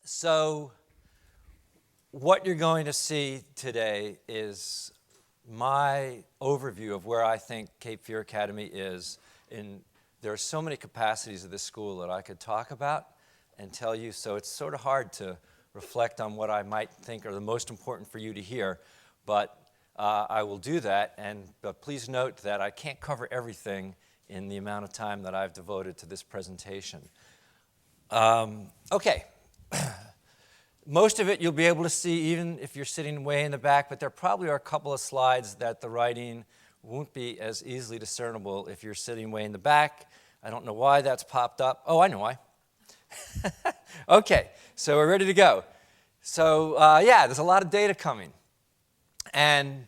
So what you're going to see today is my overview of where I think Cape Fear Academy is. There are so many capacities of this school that I could talk about and tell you, so it's sort of hard to reflect on what I might think are the most important for you to hear, but I will do that, but please note that I can't cover everything in the amount of time that I've devoted to this presentation. Okay. Most of it you'll be able to see even if you're sitting way in the back, but there probably are a couple of slides that the writing won't be as easily discernible if you're sitting way in the back. I don't know why that's popped up. Oh, I know why. Okay, so we're ready to go. So yeah, there's a lot of data coming. And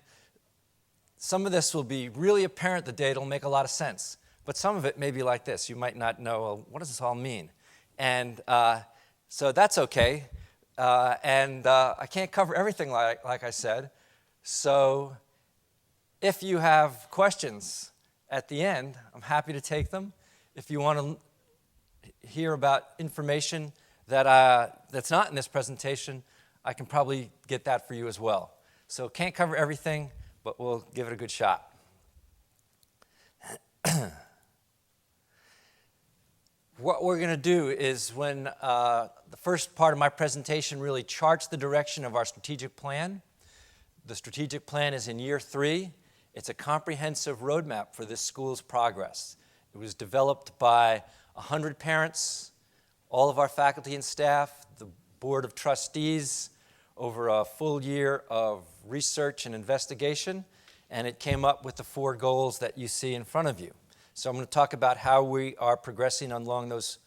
some of this will be really apparent, the data will make a lot of sense. But some of it may be like this. You might not know, well, what does this all mean? And so that's okay. I can't cover everything like I said. So if you have questions at the end, I'm happy to take them. If you want to hear about information that's not in this presentation, I can probably get that for you as well. So can't cover everything, but we'll give it a good shot. What we're going to do is when the first part of my presentation really charts the direction of our strategic plan. The strategic plan is in year 3. It's a comprehensive roadmap for this school's progress. It was developed by 100 parents, all of our faculty and staff, the Board of Trustees, over a full year of research and investigation, and it came up with the 4 goals that you see in front of you. So I'm going to talk about how we are progressing along those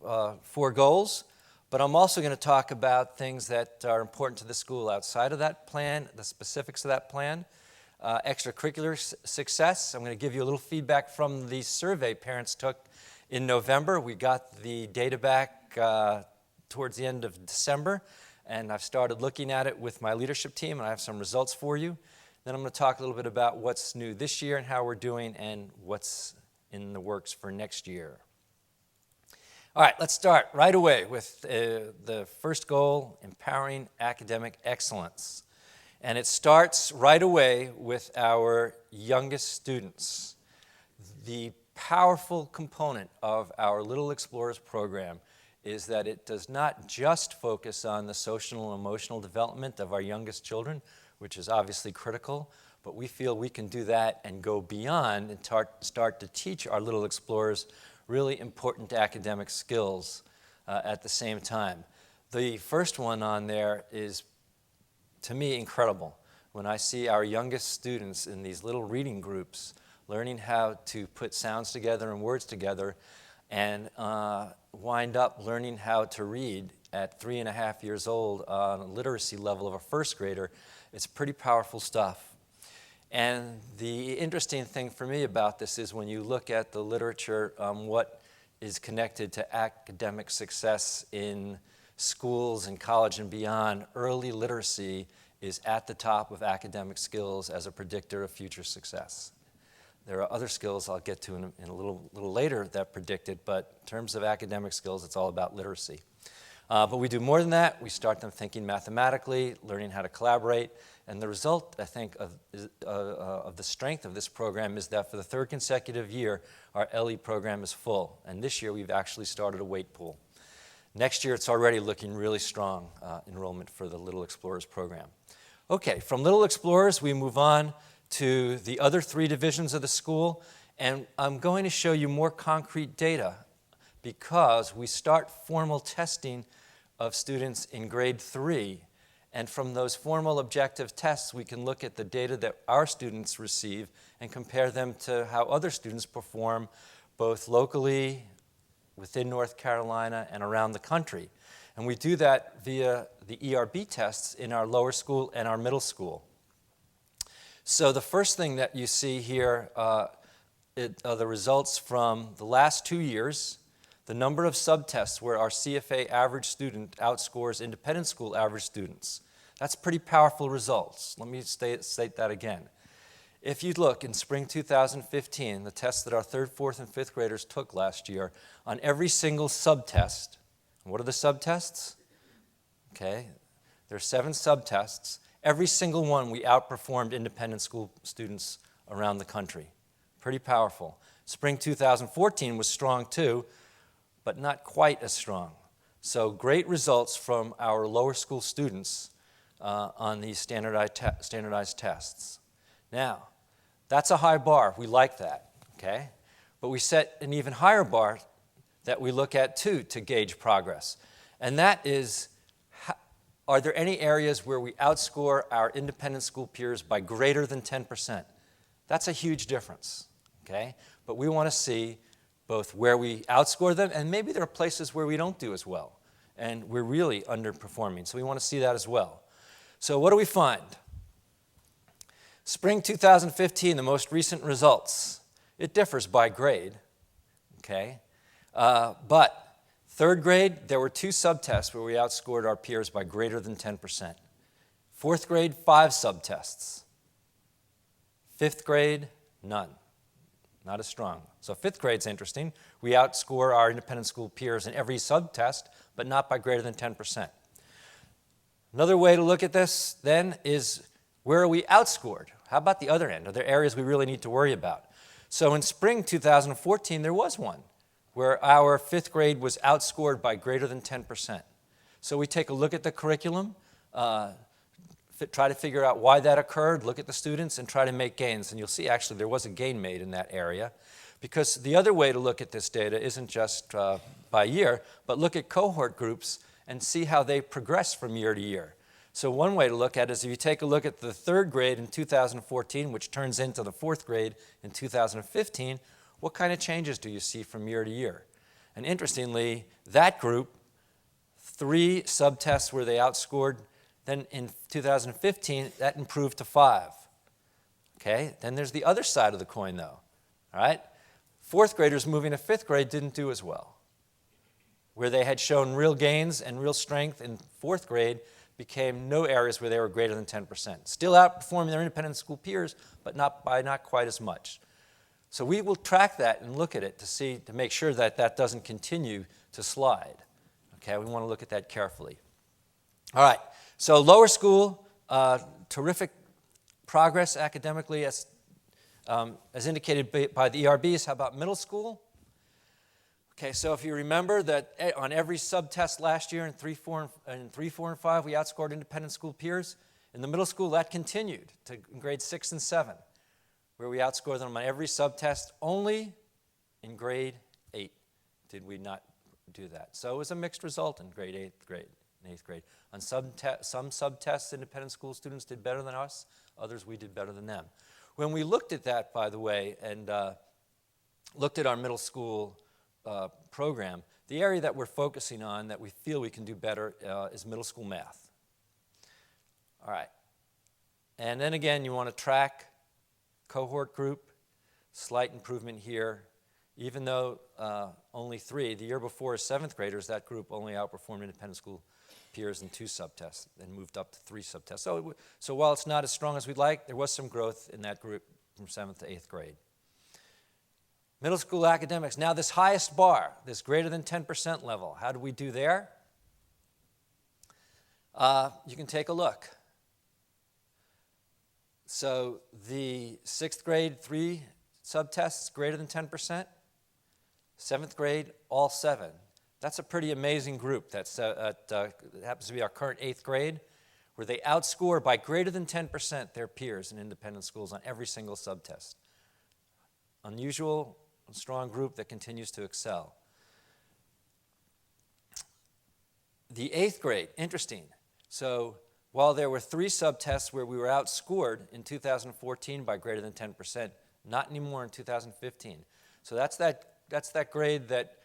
4 goals, but I'm also going to talk about things that are important to the school outside of that plan, the specifics of that plan, extracurricular success. I'm going to give you a little feedback from the survey parents took in November. We got the data back towards the end of December, and I've started looking at it with my leadership team, and I have some results for you. Then I'm going to talk a little bit about what's new this year and how we're doing and what's in the works for next year. All right, let's start right away with the first goal, empowering academic excellence. And it starts right away with our youngest students. The powerful component of our Little Explorers program is that it does not just focus on the social and emotional development of our youngest children, which is obviously critical, but we feel we can do that and go beyond and start to teach our Little Explorers really important academic skills at the same time. The first one on there is, to me, incredible. When I see our youngest students in these little reading groups learning how to put sounds together and words together and wind up learning how to read at 3.5 years old on a literacy level of a first grader, it's pretty powerful stuff. And the interesting thing for me about this is when you look at the literature, what is connected to academic success in schools and college and beyond, early literacy is at the top of academic skills as a predictor of future success. There are other skills I'll get to in a little later that predict it, but in terms of academic skills, it's all about literacy. But we do more than that. We start them thinking mathematically, learning how to collaborate. And the result, I think, of the strength of this program is that for the 3rd consecutive year, our LE program is full. And this year, we've actually started a weight pool. Next year, it's already looking really strong enrollment for the Little Explorers program. Okay, from Little Explorers, we move on to the other 3 divisions of the school. And I'm going to show you more concrete data because we start formal testing of students in grade 3. And from those formal objective tests, we can look at the data that our students receive and compare them to how other students perform both locally, within North Carolina, and around the country. And we do that via the ERB tests in our lower school and our middle school. So the first thing that you see here are the results from the last 2 years, the number of subtests where our CFA average student outscores independent school average students. That's pretty powerful results. Let me state that again. If you look in spring 2015, the tests that our 3rd, 4th, and 5th graders took last year, on every single subtest, what are the subtests? okay? There are 7 subtests. Every single one we outperformed independent school students around the country. Pretty powerful. Spring 2014 was strong too, but not quite as strong. So great results from our lower school students on these standardized tests. Now, that's a high bar. We like that, okay? But we set an even higher bar that we look at too to gauge progress. And that is, are there any areas where we outscore our independent school peers by greater than 10%? That's a huge difference, okay? But we want to see both where we outscore them, and maybe there are places where we don't do as well, and we're really underperforming. So we want to see that as well. So what do we find? Spring 2015, the most recent results. It differs by grade, okay? But third grade, there were 2 subtests where we outscored our peers by greater than 10%. Fourth grade, 5 subtests. Fifth grade, none. Not as strong. So fifth grade's interesting. We outscore our independent school peers in every subtest, but not by greater than 10%. Another way to look at this, then, is where are we outscored? How about the other end? Are there areas we really need to worry about? So in spring 2014, there was one where our fifth grade was outscored by greater than 10%. So we take a look at the curriculum, try to figure out why that occurred, look at the students, and try to make gains. And you'll see actually there was a gain made in that area. Because the other way to look at this data isn't just by year, but look at cohort groups and see how they progress from year to year. So one way to look at it is if you take a look at the third grade in 2014, which turns into the fourth grade in 2015, what kind of changes do you see from year to year? And interestingly, that group, 3 subtests where they outscored. Then in 2015, that improved to 5. Okay, then there's the other side of the coin though, all right? Fourth graders moving to fifth grade didn't do as well. Where they had shown real gains and real strength in fourth grade became no areas where they were greater than 10%. Still outperforming their independent school peers, but not quite as much. So we will track that and look at it to make sure that that doesn't continue to slide. Okay, we want to look at that carefully. All right. So lower school, terrific progress academically as indicated by the ERBs. How about middle school? Okay, so if you remember that on every subtest last year in 3, 4, and 5, we outscored independent school peers. In the middle school, that continued to grades 6 and 7, where we outscored them on every subtest. Only in grade 8 did we not do that. So it was a mixed result in grade 8th grade. In 8th grade. On some subtests, independent school students did better than us. Others, we did better than them. When we looked at that, by the way, and looked at our middle school program, the area that we're focusing on that we feel we can do better is middle school math. All right. And then again, you want to track cohort group, slight improvement here. Even though only 3, the year before as 7th graders, that group only outperformed independent school peers in 2 subtests and moved up to 3 subtests. So while it's not as strong as we'd like, there was some growth in that group from 7th to 8th grade. Middle school academics. Now this highest bar, this greater than 10% level, how do we do there? You can take a look. So the 6th grade, 3 subtests greater than 10%. 7th grade, all 7. That's a pretty amazing group. That happens to be our current 8th grade, where they outscore by greater than 10% their peers in independent schools on every single subtest. Unusual, strong group that continues to excel. The 8th grade, interesting. So while there were 3 subtests where we were outscored in 2014 by greater than 10%, not anymore in 2015. So that's that grade that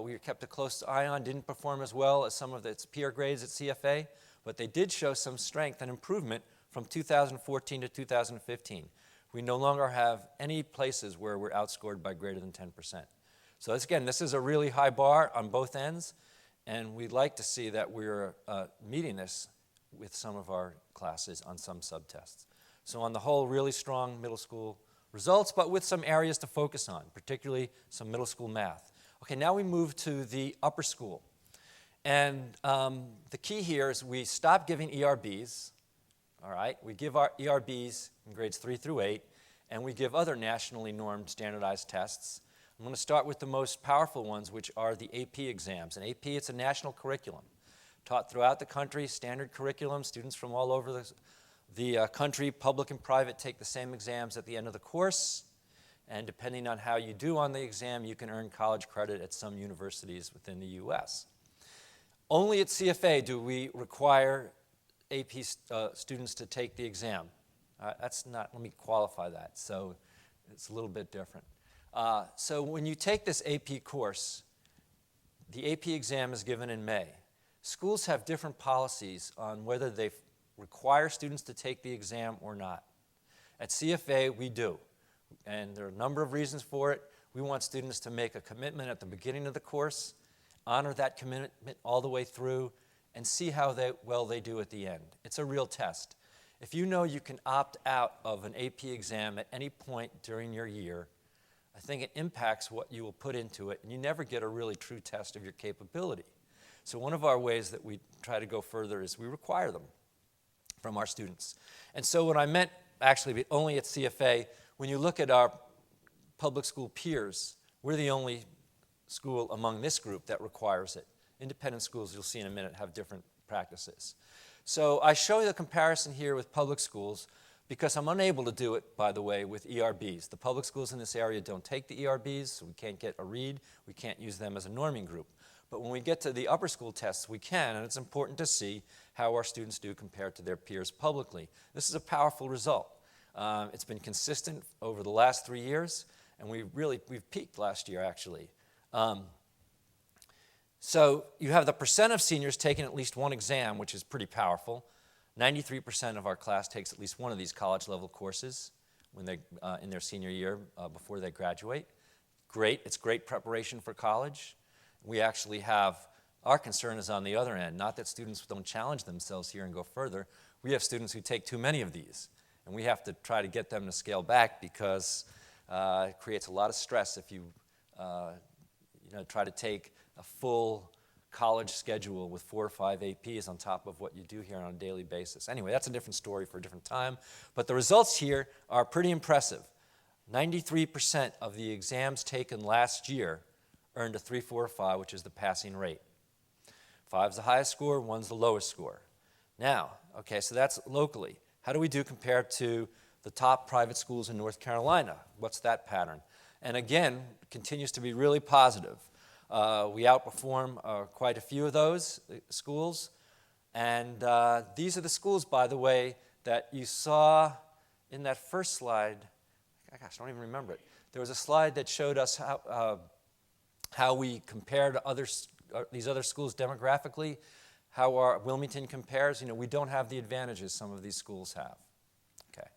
we kept a close eye on, didn't perform as well as some of its peer grades at CFA, but they did show some strength and improvement from 2014 to 2015. We no longer have any places where we're outscored by greater than 10%. So again, this is a really high bar on both ends, and we'd like to see that we're meeting this with some of our classes on some subtests. So on the whole, really strong middle school results, but with some areas to focus on, particularly some middle school math. Okay, now we move to the upper school. And the key here is we stop giving ERBs, all right? We give our ERBs in grades 3 through 8, and we give other nationally normed standardized tests. I'm going to start with the most powerful ones, which are the AP exams. And AP, it's a national curriculum taught throughout the country, standard curriculum. Students from all over the country, public and private, take the same exams at the end of the course. And depending on how you do on the exam, you can earn college credit at some universities within the U.S. Only at CFA do we require AP students to take the exam. That's not, let me qualify that. So it's a little bit different. So when you take this AP course, the AP exam is given in May. Schools have different policies on whether they require students to take the exam or not. At CFA, we do. And there are a number of reasons for it. We want students to make a commitment at the beginning of the course, honor that commitment all the way through, and see how well they do at the end. It's a real test. If you know you can opt out of an AP exam at any point during your year, I think it impacts what you will put into it, and you never get a really true test of your capability. So one of our ways that we try to go further is we require them from our students. And so what I meant, actually, only at CFA, when you look at our public school peers, we're the only school among this group that requires it. Independent schools, you'll see in a minute, have different practices. So I show you the comparison here with public schools because I'm unable to do it, by the way, with ERBs. The public schools in this area don't take the ERBs, so we can't get a read. We can't use them as a norming group. But when we get to the upper school tests, we can, and it's important to see how our students do compared to their peers publicly. This is a powerful result. It's been consistent over the last 3 years, and we've peaked last year, actually. So you have the percent of seniors taking at least one exam, which is pretty powerful. 93% of our class takes at least one of these college-level courses when they, in their senior year before they graduate. Great. It's great preparation for college. We actually have, our concern is on the other end, not that students don't challenge themselves here and go further. We have students who take too many of these, and we have to try to get them to scale back because it creates a lot of stress if you, try to take a full college schedule with 4 or 5 APs on top of what you do here on a daily basis. Anyway, that's a different story for a different time, but the results here are pretty impressive. 93% of the exams taken last year earned a 3, 4, or 5, which is the passing rate. 5's the highest score, 1's the lowest score. Now, okay, so that's locally. How do we do compared to the top private schools in North Carolina? What's that pattern? And again, it continues to be really positive. We outperform quite a few of those schools. And these are the schools, by the way, that you saw in that first slide. Gosh, I don't even remember it. There was a slide that showed us how we compare to these other schools demographically, how our Wilmington compares. We don't have the advantages some of these schools have, okay,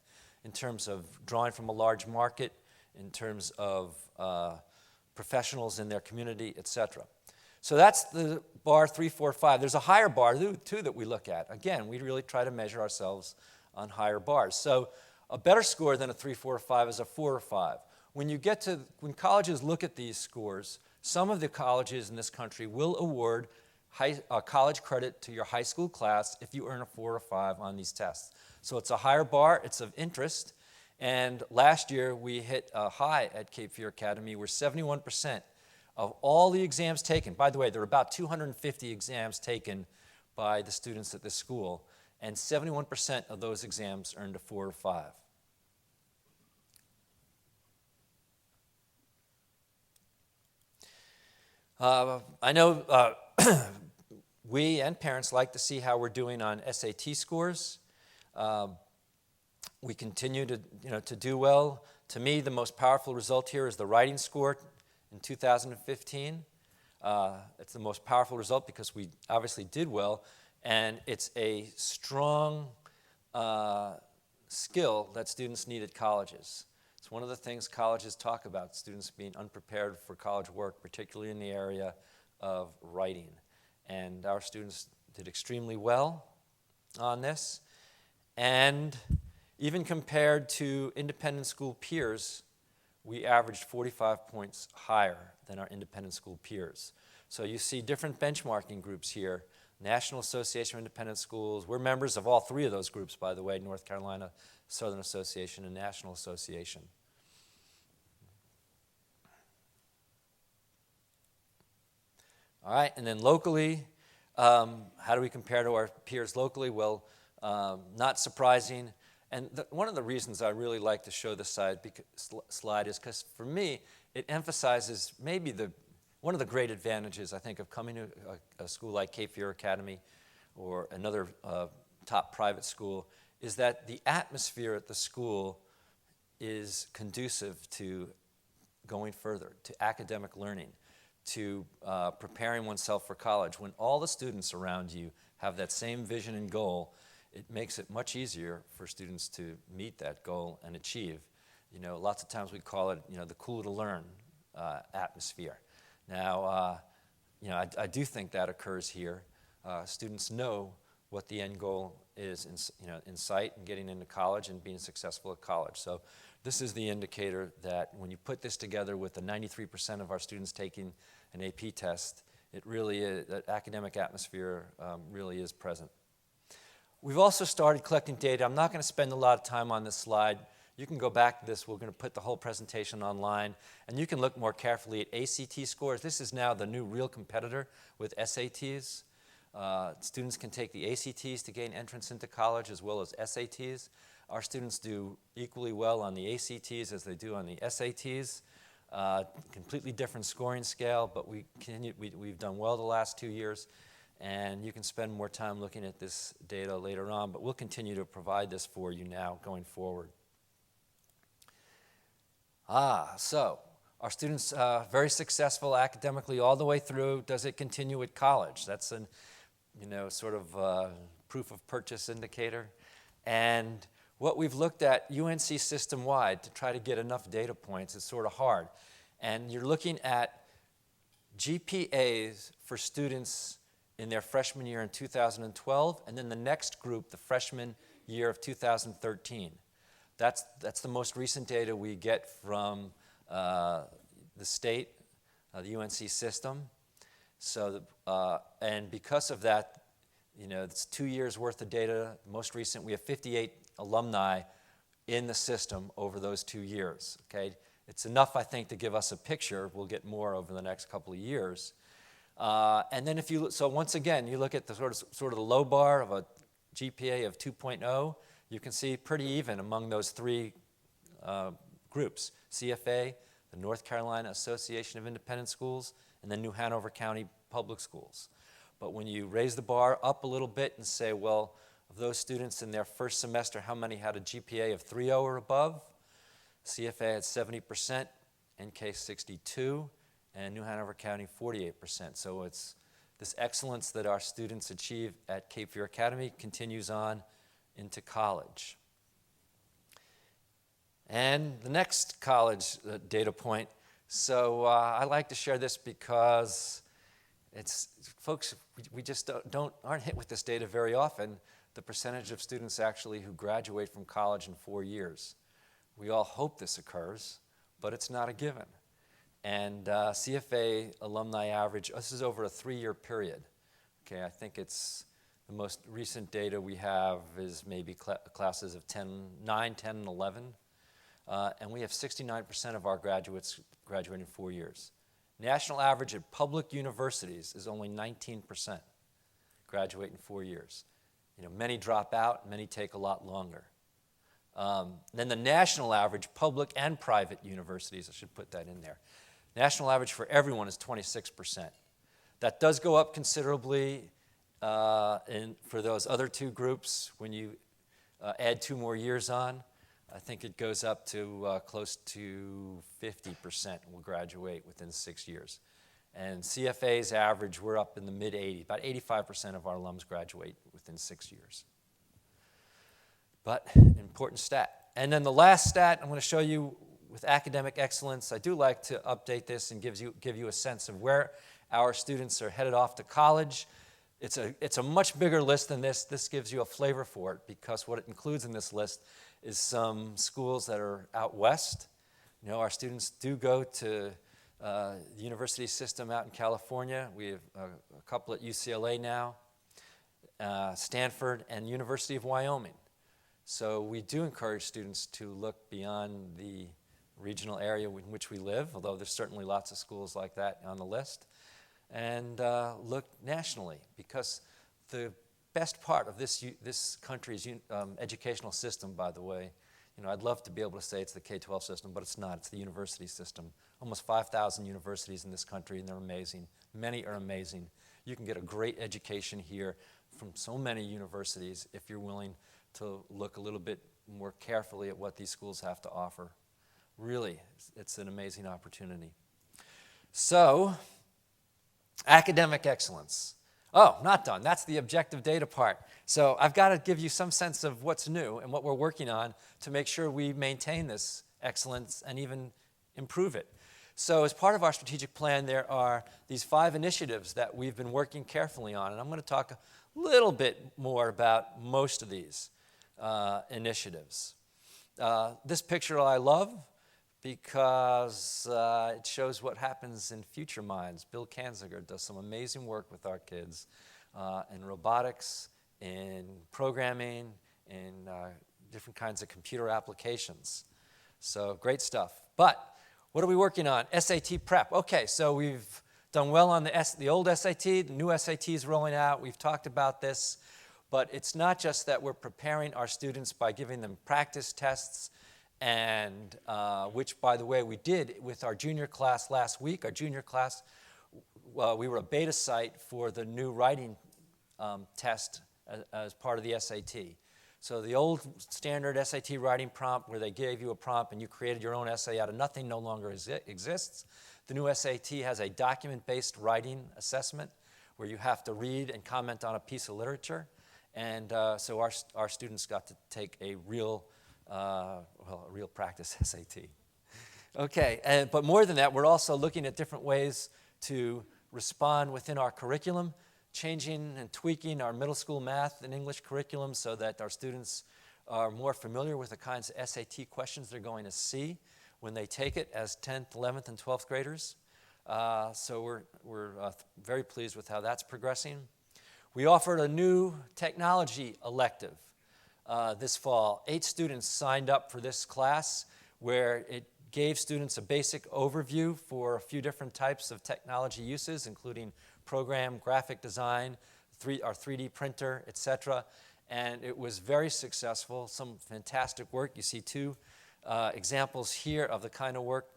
in terms of drawing from a large market, in terms of professionals in their community, etc. So that's the bar 3, 4, 5. There's a higher bar, too, that we look at. Again, we really try to measure ourselves on higher bars. So a better score than a 3, 4, or 5 is a 4 or 5. When colleges look at these scores, some of the colleges in this country will award college credit to your high school class if you earn a 4 or 5 on these tests. So it's a higher bar, it's of interest, and last year we hit a high at Cape Fear Academy where 71% of all the exams taken, by the way, there are about 250 exams taken by the students at this school, and 71% of those exams earned a 4 or 5. I know we and parents like to see how we're doing on SAT scores. We continue to do well. To me, the most powerful result here is the writing score in 2015. It's the most powerful result because we obviously did well, and it's a strong skill that students need at colleges. It's one of the things colleges talk about, students being unprepared for college work, particularly in the area of writing. And our students did extremely well on this. And even compared to independent school peers, we averaged 45 points higher than our independent school peers. So you see different benchmarking groups here. National Association of Independent Schools. We're members of all three of those groups, by the way, North Carolina Southern Association and National Association. All right, and then locally, how do we compare to our peers locally? Well, not surprising. And one of the reasons I really like to show this slide is because for me, it emphasizes maybe one of the great advantages, I think, of coming to a school like Cape Fear Academy or another top private school is that the atmosphere at the school is conducive to going further, to academic learning, to preparing oneself for college. When all the students around you have that same vision and goal, it makes it much easier for students to meet that goal and achieve. You know, lots of times we call it, the cool to learn atmosphere. Now, I do think that occurs here. Students know what the end goal is in sight and getting into college and being successful at college. So this is the indicator that when you put this together with the 93% of our students taking an AP test, it really is, that academic atmosphere really is present. We've also started collecting data. I'm not going to spend a lot of time on this slide. You can go back to this. We're going to put the whole presentation online, and you can look more carefully at ACT scores. This is now the new real competitor with SATs. Students can take the ACTs to gain entrance into college as well as SATs. Our students do equally well on the ACTs as they do on the SATs. Completely different scoring scale, but we've done well the last 2 years, and you can spend more time looking at this data later on, but we'll continue to provide this for you now going forward. So our students very successful academically all the way through. Does it continue at college? That's an, sort of proof of purchase indicator. And what we've looked at UNC system-wide to try to get enough data points is sort of hard. And you're looking at GPAs for students in their freshman year in 2012, and then the next group, the freshman year of 2013. That's the most recent data we get from the state, the UNC system. So, and because of that, it's 2 years worth of data. Most recent, we have 58 alumni in the system over those 2 years. Okay, it's enough, I think, to give us a picture. We'll get more over the next couple of years. And then so once again, you look at the sort of the low bar of a GPA of 2.0. You can see pretty even among those three groups: CFA, the North Carolina Association of Independent Schools, and the New Hanover County Public Schools. But when you raise the bar up a little bit and say, well, of those students in their first semester, how many had a GPA of 3.0 or above? CFA had 70%, NK 62%, and New Hanover County 48%. So it's this excellence that our students achieve at Cape Fear Academy continues on into college. And the next college data point. So I like to share this because folks, we just aren't hit with this data very often, the percentage of students actually who graduate from college in 4 years. We all hope this occurs, but it's not a given. And CFA alumni average, this is over a 3-year period. Okay, I think it's the most recent data we have is maybe classes of 9, 10, and 11. And we have 69% of our graduates graduate in 4 years. National average at public universities is only 19% graduate in 4 years. Many drop out, many take a lot longer. Then the national average, public and private universities, I should put that in there. National average for everyone is 26%. That does go up considerably for those other two groups when you add 2 more years on. I think it goes up to close to 50% will graduate within 6 years. And CFA's average, we're up in the mid-80s. About 85% of our alums graduate within 6 years. But important stat. And then the last stat I'm going to show you with academic excellence, I do like to update this and give you a sense of where our students are headed off to college. It's a much bigger list than this. This gives you a flavor for it because what it includes in this list is some schools that are out west. Our students do go to the university system out in California. We have a couple at UCLA now, Stanford, and University of Wyoming. So we do encourage students to look beyond the regional area in which we live, although there's certainly lots of schools like that on the list, and look nationally, because the best part of this country's educational system, by the way, I'd love to be able to say it's the K-12 system, but it's not. It's the university system. Almost 5,000 universities in this country, and they're amazing. Many are amazing. You can get a great education here from so many universities if you're willing to look a little bit more carefully at what these schools have to offer. Really, it's an amazing opportunity. So, academic excellence. Oh, not done. That's the objective data part. So I've got to give you some sense of what's new and what we're working on to make sure we maintain this excellence and even improve it. So as part of our strategic plan, there are these 5 initiatives that we've been working carefully on, and I'm going to talk a little bit more about most of these initiatives. This picture I love because it shows what happens in Future Minds. Bill Kanziger does some amazing work with our kids in robotics, in programming, in different kinds of computer applications. So great stuff. But what are we working on? SAT prep. Okay, so we've done well on the old SAT. The new SAT is rolling out. We've talked about this. But it's not just that we're preparing our students by giving them practice tests, and which, by the way, we did with our junior class last week. Our junior class, we were a beta site for the new writing test as part of the SAT. So the old standard SAT writing prompt, where they gave you a prompt and you created your own essay out of nothing, no longer exists. The new SAT has a document-based writing assessment where you have to read and comment on a piece of literature. And so our students got to take a real practice SAT. Okay, but more than that, we're also looking at different ways to respond within our curriculum, changing and tweaking our middle school math and English curriculum so that our students are more familiar with the kinds of SAT questions they're going to see when they take it as 10th, 11th, and 12th graders. So we're very pleased with how that's progressing. We offered a new technology elective this fall. 8 students signed up for this class where it gave students a basic overview for a few different types of technology uses, including program, graphic design, our 3D printer, etc. And it was very successful, some fantastic work. You see 2 examples here of the kind of work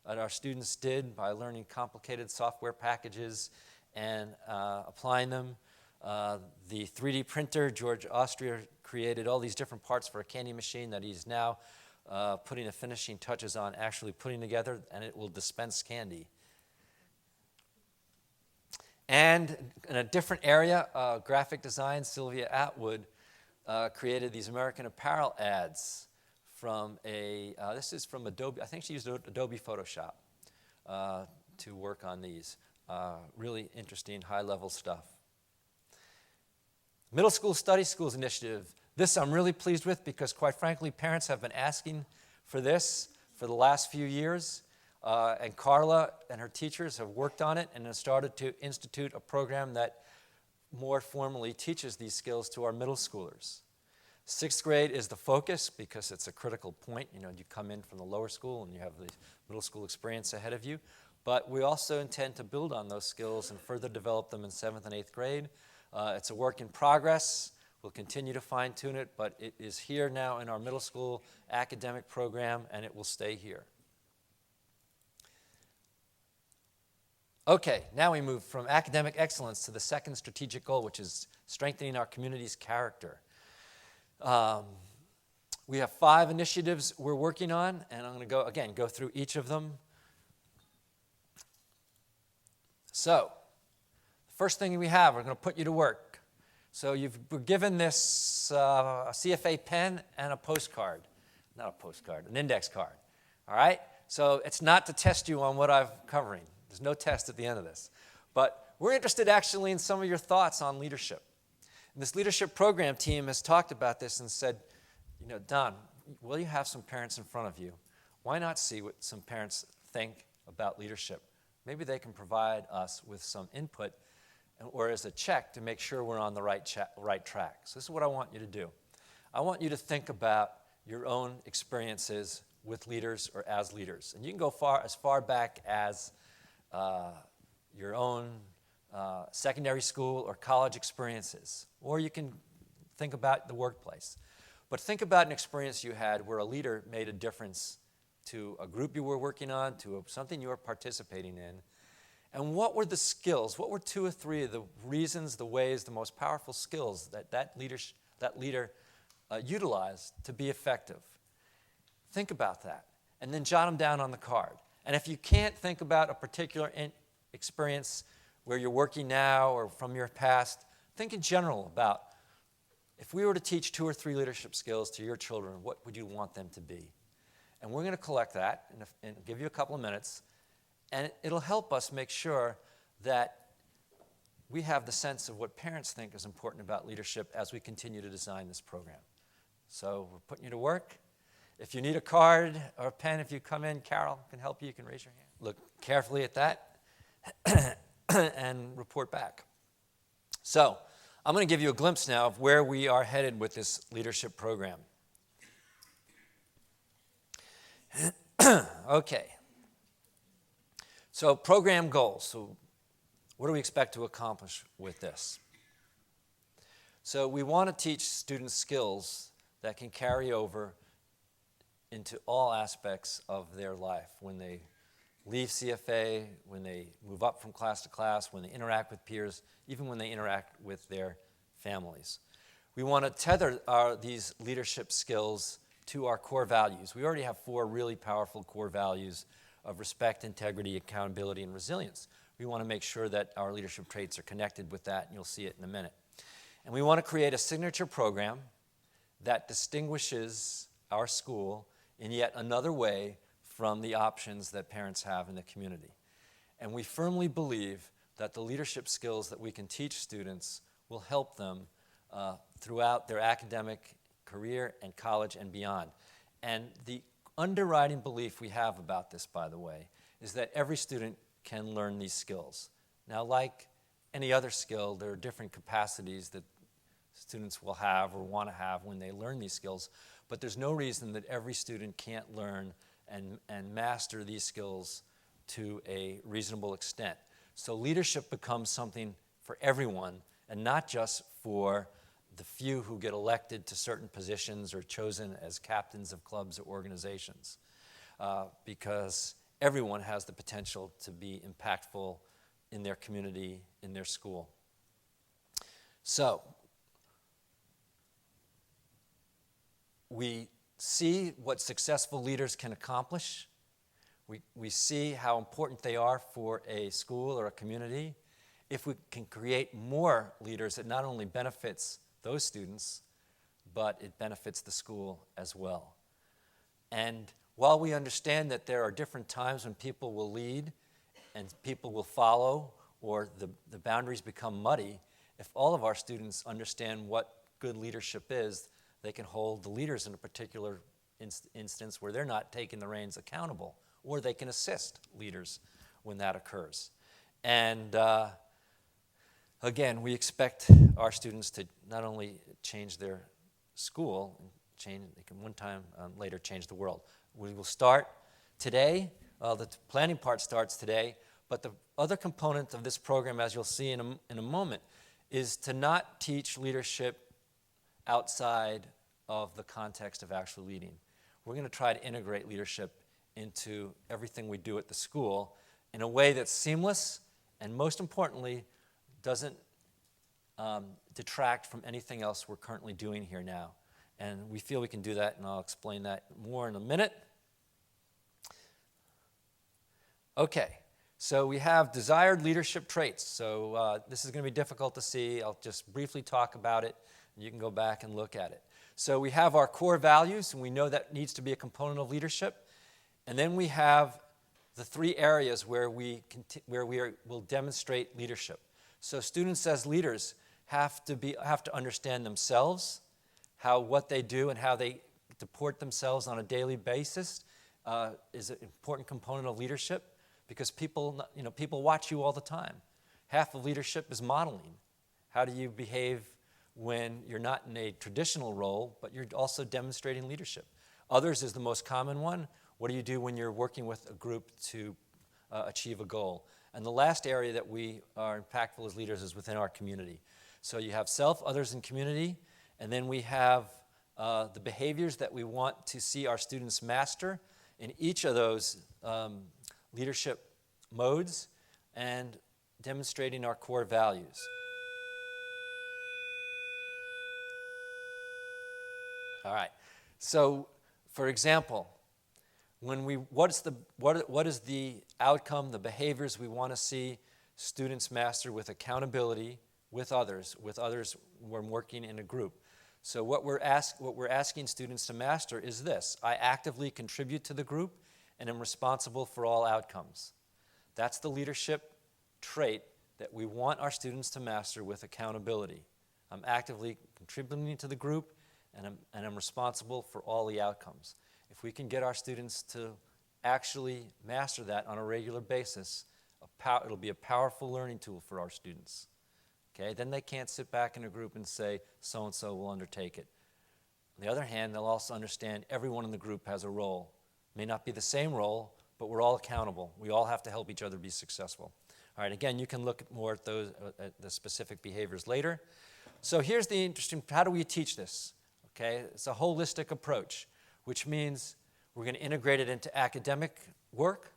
that our students did by learning complicated software packages and applying them. The 3D printer, George Austria created all these different parts for a candy machine that he's now putting the finishing touches on, actually putting together, and it will dispense candy. And in a different area, graphic design, Sylvia Atwood created these American Apparel ads from this is from Adobe. I think she used Adobe Photoshop to work on these. Really interesting, high-level stuff. Middle School Study Schools Initiative. This I'm really pleased with because, quite frankly, parents have been asking for this for the last few years. And Carla and her teachers have worked on it and have started to institute a program that more formally teaches these skills to our middle schoolers. 6th grade is the focus because it's a critical point. You come in from the lower school and you have the middle school experience ahead of you. But we also intend to build on those skills and further develop them in 7th and 8th grade. It's a work in progress. We'll continue to fine-tune it, but it is here now in our middle school academic program, and it will stay here. Okay, now we move from academic excellence to the second strategic goal, which is strengthening our community's character. We have 5 initiatives we're working on, and I'm going to go through each of them. So, the first thing we have, we're going to put you to work. So we're given this a CFA pen and a postcard. Not a postcard, an index card. All right? So it's not to test you on what I'm covering. There's no test at the end of this. But we're interested actually in some of your thoughts on leadership. And this leadership program team has talked about this and said, Don, will you have some parents in front of you? Why not see what some parents think about leadership maybe they can provide us with some input or as a check to make sure we're on the right track. So this is what I want you to do. I want you to think about your own experiences with leaders or as leaders. And you can go as far back as your own secondary school or college experiences, or you can think about the workplace. But think about an experience you had where a leader made a difference to a group you were working on, to something you were participating in. And what were the skills? What were 2 or 3 of the reasons, the ways, the most powerful skills that leader utilized to be effective? Think about that, and then jot them down on the card. And if you can't think about a particular experience where you're working now or from your past, think in general about if we were to teach 2 or 3 leadership skills to your children, what would you want them to be? And we're going to collect that and give you a couple of minutes, and it'll help us make sure that we have the sense of what parents think is important about leadership as we continue to design this program. So we're putting you to work. If you need a card or a pen, if you come in, Carol can help you. You can raise your hand. Look carefully at that and report back. So I'm going to give you a glimpse now of where we are headed with this leadership program. Okay. So program goals. So what do we expect to accomplish with this? So we want to teach students skills that can carry over into all aspects of their life. When they leave CFA, when they move up from class to class, when they interact with peers, even when they interact with their families. We want to tether these leadership skills to our core values. We already have 4 really powerful core values of respect, integrity, accountability, and resilience. We want to make sure that our leadership traits are connected with that, and you'll see it in a minute. And we want to create a signature program that distinguishes our school in yet another way from the options that parents have in the community. And we firmly believe that the leadership skills that we can teach students will help them throughout their academic career and college and beyond. And the underwriting belief we have about this, by the way, is that every student can learn these skills. Now, like any other skill, there are different capacities that students will have or want to have when they learn these skills, but there's no reason that every student can't learn and master these skills to a reasonable extent. So leadership becomes something for everyone and not just for the few who get elected to certain positions or chosen as captains of clubs or organizations, because everyone has the potential to be impactful in their community, in their school. So we see what successful leaders can accomplish. We see how important they are for a school or a community. If we can create more leaders, it not only benefits those students, but it benefits the school as well. And while we understand that there are different times when people will lead and people will follow, or the boundaries become muddy, if all of our students understand what good leadership is, they can hold the leaders in a particular instance where they're not taking the reins accountable, or they can assist leaders when that occurs. And again, we expect our students to not only change their school, they can one time later change the world. We will start today. The planning part starts today, but the other component of this program, as you'll see in a moment, is to not teach leadership outside of the context of actual leading. We're going to try to integrate leadership into everything we do at the school in a way that's seamless and, most importantly, doesn't detract from anything else we're currently doing here now. And we feel we can do that, and I'll explain that more in a minute. Okay, so we have desired leadership traits. So this is going to be difficult to see. I'll just briefly talk about it, and you can go back and look at it. So we have our core values, and we know that needs to be a component of leadership. And then we have the 3 areas where we'll demonstrate leadership. So students as leaders have to understand themselves, what they do and how they deport themselves on a daily basis is an important component of leadership. because people watch you all the time. Half of leadership is modeling. How do you behave when you're not in a traditional role, but you're also demonstrating leadership? Others is the most common one. What do you do when you're working with a group to achieve a goal? And the last area that we are impactful as leaders is within our community. So you have self, others, and community, and then we have the behaviors that we want to see our students master in each of those leadership modes and demonstrating our core values. All right. So, for example, what is the outcome, the behaviors we want to see students master with accountability with others when working in a group? So what we're asking students to master is this: I actively contribute to the group and am responsible for all outcomes. That's the leadership trait that we want our students to master with accountability. I'm actively contributing to the group and I'm responsible for all the outcomes. If we can get our students to actually master that on a regular basis, it'll be a powerful learning tool for our students. Okay? Then they can't sit back in a group and say, so-and-so will undertake it. On the other hand, they'll also understand everyone in the group has a role. It may not be the same role, but we're all accountable. We all have to help each other be successful. All right, again, you can look more at the specific behaviors later. So here's the interesting, how do we teach this? Okay, it's a holistic approach, which means we're going to integrate it into academic work.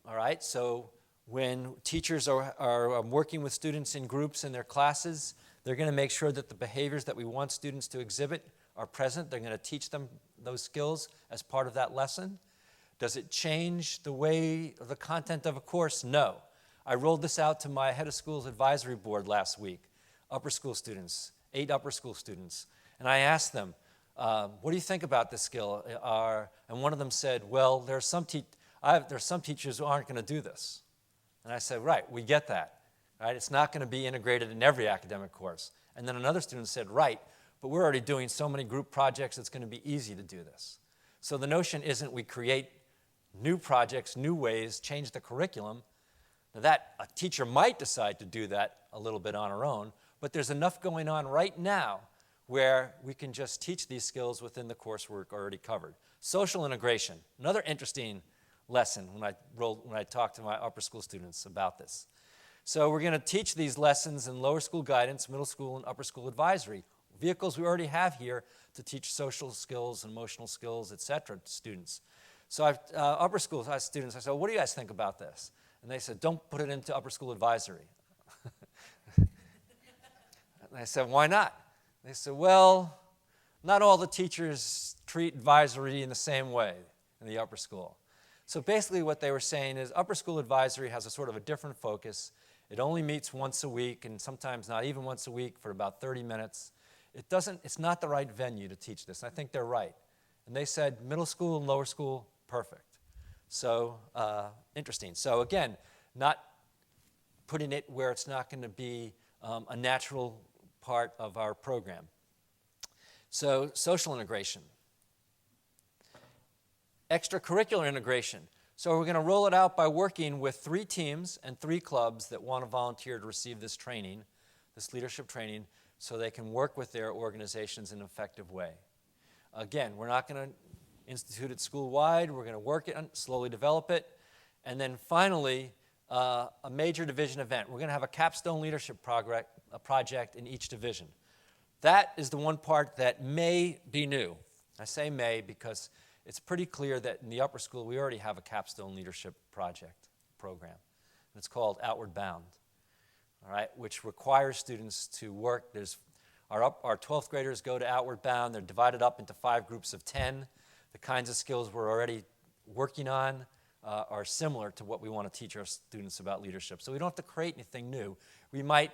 All right, so when teachers are working with students in groups in their classes, they're going to make sure that the behaviors that we want students to exhibit are present. They're going to teach them those skills as part of that lesson. Does it change the way, the content of a course? No. I rolled this out to my head of schools advisory board last week, upper school students, 8 upper school students. And I asked them, what do you think about this skill? And one of them said, well, there's some teachers who aren't going to do this. And I said, right, we get that. Right? It's not going to be integrated in every academic course. And then another student said, right, but we're already doing so many group projects, it's going to be easy to do this. So the notion isn't we create new projects, new ways, change the curriculum. Now that a teacher might decide to do that a little bit on her own, but there's enough going on right now where we can just teach these skills within the coursework already covered. Social integration, another interesting lesson when I talked to my upper school students about this. So we're going to teach these lessons in lower school guidance, middle school, and upper school advisory, vehicles we already have here to teach social skills, emotional skills, etc. to students. So upper school students, I said, what do you guys think about this? And they said, don't put it into upper school advisory. And I said, why not? They said, well, not all the teachers treat advisory in the same way in the upper school. So basically what they were saying is upper school advisory has a sort of a different focus. It only meets once a week, and sometimes not even once a week, for about 30 minutes. It's not the right venue to teach this. I think they're right. And they said middle school and lower school, perfect. So interesting. So again, not putting it where it's not going to be a natural part of our program. So social integration. Extracurricular integration. So we're going to roll it out by working with 3 teams and 3 clubs that want to volunteer to receive this training, this leadership training, so they can work with their organizations in an effective way. Again, we're not going to institute it school-wide. We're going to work it, slowly develop it. And then finally, a major division event. We're going to have a capstone leadership project in each division. That is the one part that may be new. I say may because it's pretty clear that in the upper school we already have a capstone leadership project program. And it's called Outward Bound, all right, which requires students to work. Our 12th graders go to Outward Bound. They're divided up into 5 groups of 10. The kinds of skills we're already working on are similar to what we want to teach our students about leadership. So we don't have to create anything new. We might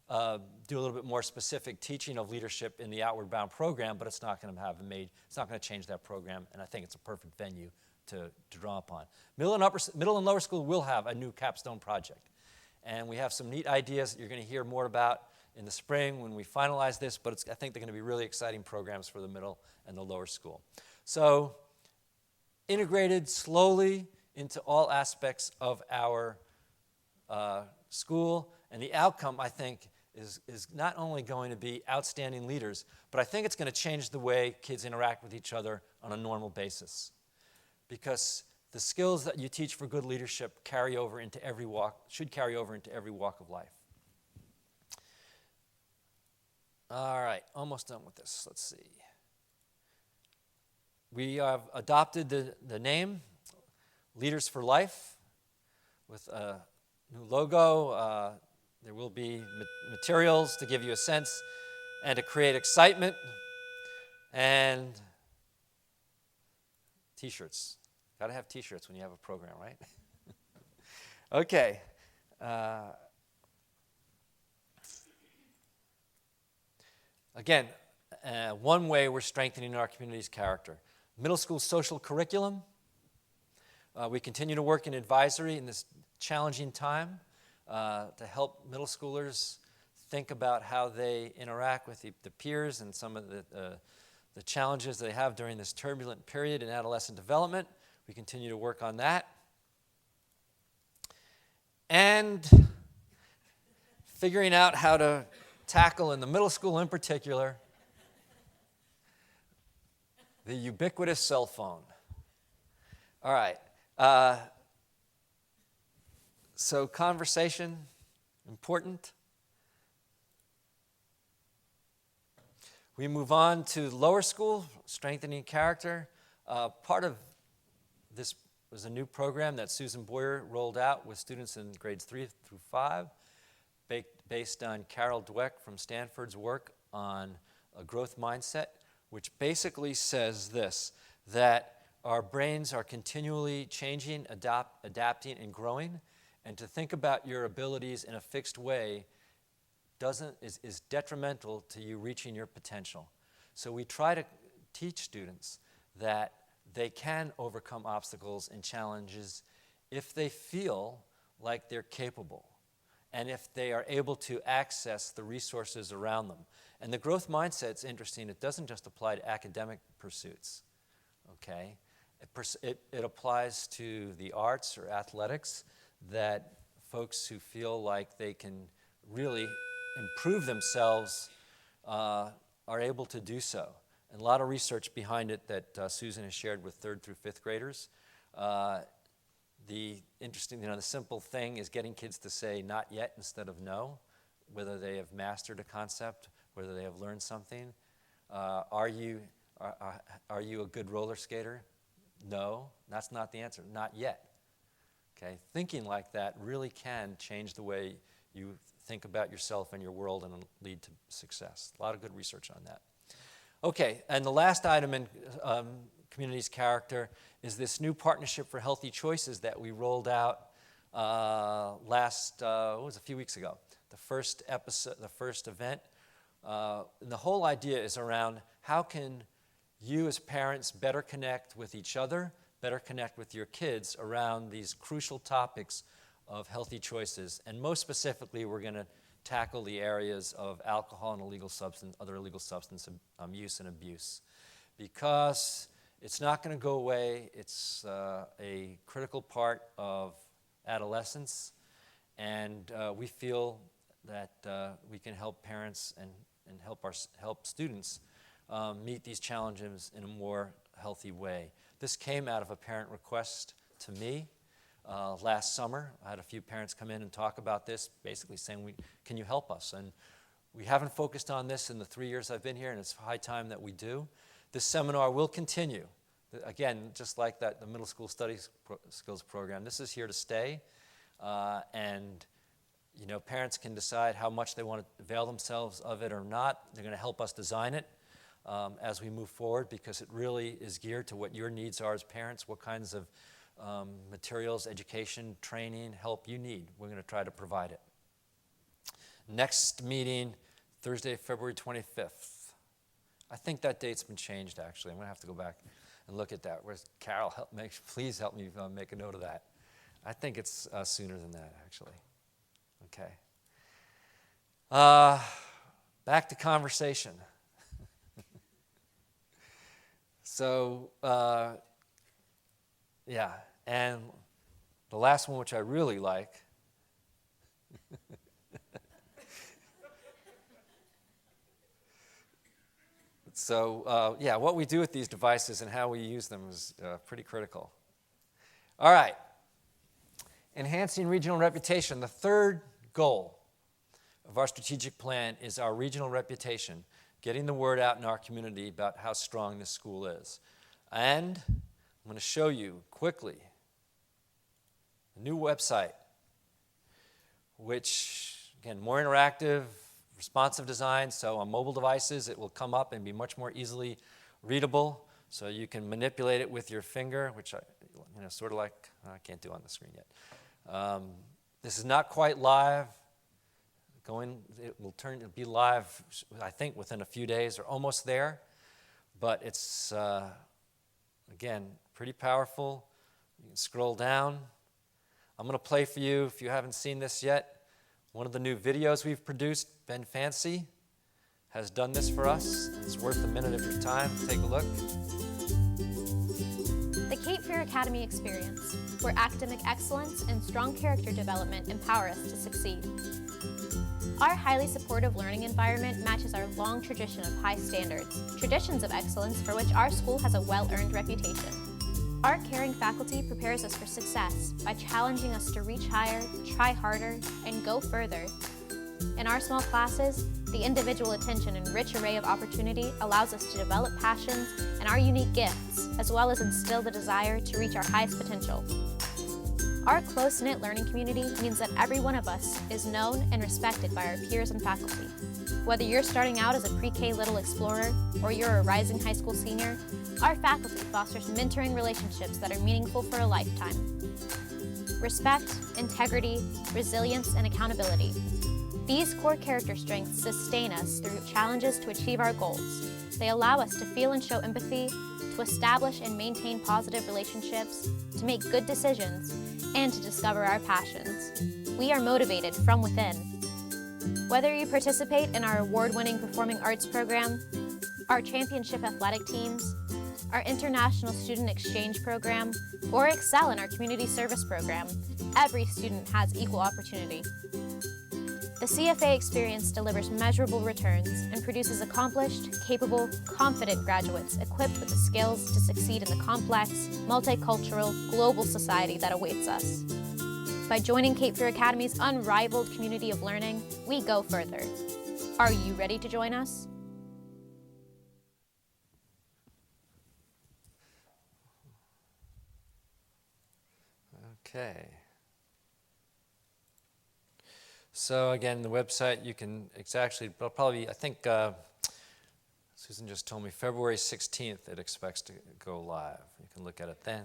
do a little bit more specific teaching of leadership in the Outward Bound program, but it's not going to change that program, and I think it's a perfect venue to draw upon. Middle and lower school will have a new capstone project, and we have some neat ideas that you're going to hear more about in the spring when we finalize this, but I think they're going to be really exciting programs for the middle and the lower school. So integrated slowly into all aspects of our school. And the outcome, I think, is not only going to be outstanding leaders, but I think it's going to change the way kids interact with each other on a normal basis. Because the skills that you teach for good leadership should carry over into every walk of life. All right, almost done with this. Let's see. We have adopted the name Leaders for Life with a new logo. There will be materials to give you a sense and to create excitement, and T-shirts. Got to have T-shirts when you have a program, right? Okay. Again, one way we're strengthening our community's character. Middle school social curriculum. We continue to work in advisory in this challenging time to help middle schoolers think about how they interact with the peers and some of the challenges they have during this turbulent period in adolescent development. We continue to work on that. And figuring out how to tackle, in the middle school in particular, the ubiquitous cell phone. All right. So conversation, important. We move on to lower school, strengthening character. Part of this was a new program that Susan Boyer rolled out with students in grades 3 through 5, based on Carol Dweck from Stanford's work on a growth mindset, which basically says this, that our brains are continually changing, adapting, and growing, and to think about your abilities in a fixed way is detrimental to you reaching your potential. So we try to teach students that they can overcome obstacles and challenges if they feel like they're capable and if they are able to access the resources around them. And the growth mindset's interesting. It doesn't just apply to academic pursuits, okay? It applies to the arts or athletics, that folks who feel like they can really improve themselves are able to do so. And a lot of research behind it that Susan has shared with 3rd through 5th graders. The interesting, the simple thing is getting kids to say not yet instead of no, whether they have mastered a concept, whether they have learned something. Are you a good roller skater? No, that's not the answer, not yet. Okay, thinking like that really can change the way you think about yourself and your world and lead to success. A lot of good research on that. Okay, and the last item in community's character is this new Partnership for Healthy Choices that we rolled out a few weeks ago. The first event. And the whole idea is around how can you as parents better connect with each other, better connect with your kids around these crucial topics of healthy choices. And most specifically, we're going to tackle the areas of alcohol and other illegal substance use and abuse. Because it's not going to go away. It's a critical part of adolescence. And we feel that we can help parents and help students meet these challenges in a more healthy way. This came out of a parent request to me last summer. I had a few parents come in and talk about this, basically saying, can you help us? And we haven't focused on this in the 3 years I've been here, and it's high time that we do. This seminar will continue. Again, just like the middle school studies skills program, this is here to stay. And parents can decide how much they want to avail themselves of it or not. They're going to help us design it as we move forward, because it really is geared to what your needs are as parents, what kinds of materials, education, training, help you need. We're going to try to provide it. Next meeting, Thursday, February 25th. I think that date's been changed, actually. I'm going to have to go back and look at that. Where's Carol? Please help me make a note of that. I think it's sooner than that, actually. Okay. Back to conversation. So, and the last one, which I really like, so yeah, what we do with these devices and how we use them is pretty critical. All right, enhancing regional reputation. The third goal of our strategic plan is our regional reputation, getting the word out in our community about how strong this school is. And I'm going to show you quickly a new website, which, again, more interactive, responsive design, so on mobile devices it will come up and be much more easily readable, so you can manipulate it with your finger, which I, sort of like, I can't do on the screen yet. This is not quite live. It will be live, I think, within a few days or almost there, but it's, again, pretty powerful. You can scroll down. I'm going to play for you, if you haven't seen this yet, one of the new videos we've produced. Ben Fancy has done this for us. It's worth a minute of your time. Take a look. The Cape Fear Academy experience, where academic excellence and strong character development empower us to succeed. Our highly supportive learning environment matches our long tradition of high standards, traditions of excellence for which our school has a well-earned reputation. Our caring faculty prepares us for success by challenging us to reach higher, try harder, and go further. In our small classes, the individual attention and rich array of opportunity allows us to develop passions and our unique gifts, as well as instill the desire to reach our highest potential. Our close-knit learning community means that every one of us is known and respected by our peers and faculty. Whether you're starting out as a pre-K little explorer or you're a rising high school senior, our faculty fosters mentoring relationships that are meaningful for a lifetime. Respect, integrity, resilience, and accountability. These core character strengths sustain us through challenges to achieve our goals. They allow us to feel and show empathy, to establish and maintain positive relationships, to make good decisions, and to discover our passions. We are motivated from within. Whether you participate in our award-winning performing arts program, our championship athletic teams, our international student exchange program, or excel in our community service program, every student has equal opportunity. The CFA experience delivers measurable returns and produces accomplished, capable, confident graduates equipped with the skills to succeed in the complex, multicultural, global society that awaits us. By joining Cape Fear Academy's unrivaled community of learning, we go further. Are you ready to join us? Okay. So again, the website, it's actually probably, I think Susan just told me February 16th it expects to go live. You can look at it then.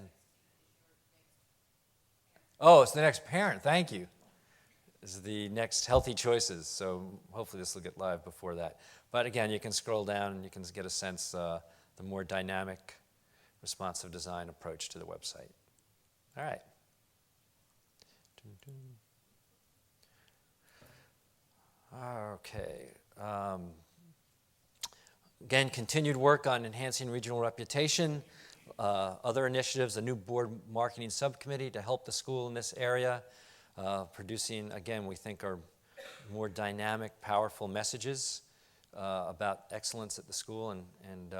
Oh, it's the next parent, thank you. This is the next Healthy Choices, so hopefully this will get live before that. But again, you can scroll down and you can get a sense the more dynamic, responsive design approach to the website. All right. Okay. Again, continued work on enhancing regional reputation, other initiatives, a new board marketing subcommittee to help the school in this area, producing, again, we think are more dynamic, powerful messages about excellence at the school, and you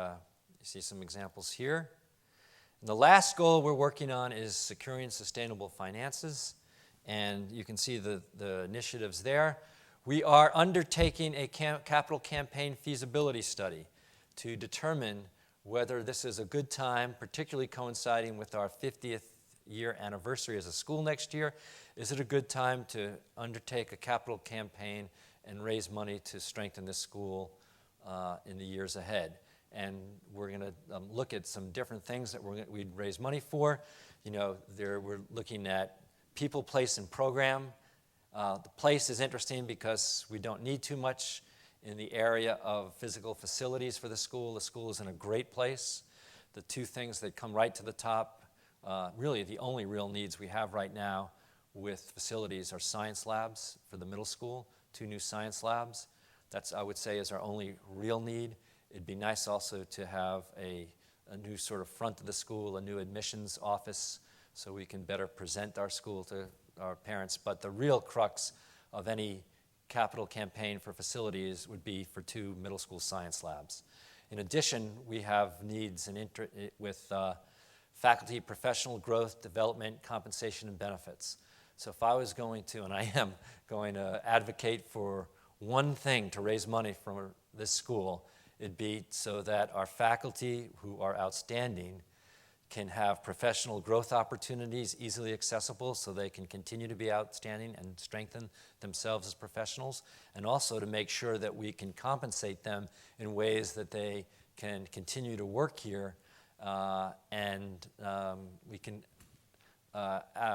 see some examples here. And the last goal we're working on is securing sustainable finances, and you can see the initiatives there. We are undertaking a capital campaign feasibility study to determine whether this is a good time, particularly coinciding with our 50th year anniversary as a school next year. Is it a good time to undertake a capital campaign and raise money to strengthen this school in the years ahead? And we're going to look at some different things that we'd raise money for. You know, we're looking at people, place, and program. The place is interesting because we don't need too much in the area of physical facilities for the school. The school is in a great place. The two things that come right to the top, really the only real needs we have right now with facilities are science labs for the middle school, 2 new science labs. That's, I would say, is our only real need. It'd be nice also to have a new sort of front of the school, a new admissions office so we can better present our school to our parents. But the real crux of any capital campaign for facilities would be for 2 middle school science labs. In addition, we have needs with faculty professional growth, development, compensation, and benefits. So if I was going to, and I am going to advocate for one thing to raise money from this school, it'd be so that our faculty, who are outstanding, can have professional growth opportunities easily accessible so they can continue to be outstanding and strengthen themselves as professionals, and also to make sure that we can compensate them in ways that they can continue to work here and we can